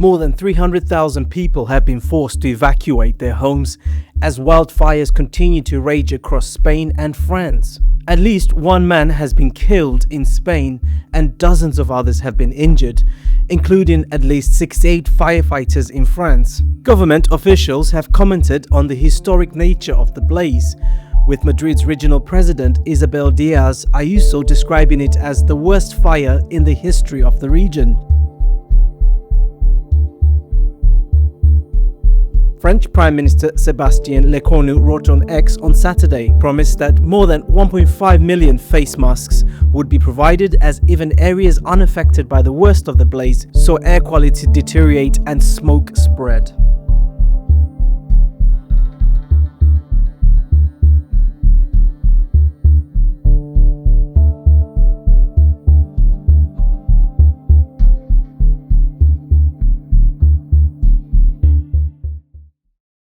More than 300,000 people have been forced to evacuate their homes as wildfires continue to rage across Spain and France. At least one man has been killed in Spain and dozens of others have been injured, including at least 68 firefighters in France. Government officials have commented on the historic nature of the blaze, with Madrid's regional president Isabel Díaz Ayuso describing it as the worst fire in the history of the region. French Prime Minister Sébastien Lecornu wrote on X on Saturday, promised that more than 1.5 million face masks would be provided as even areas unaffected by the worst of the blaze saw air quality deteriorate and smoke spread.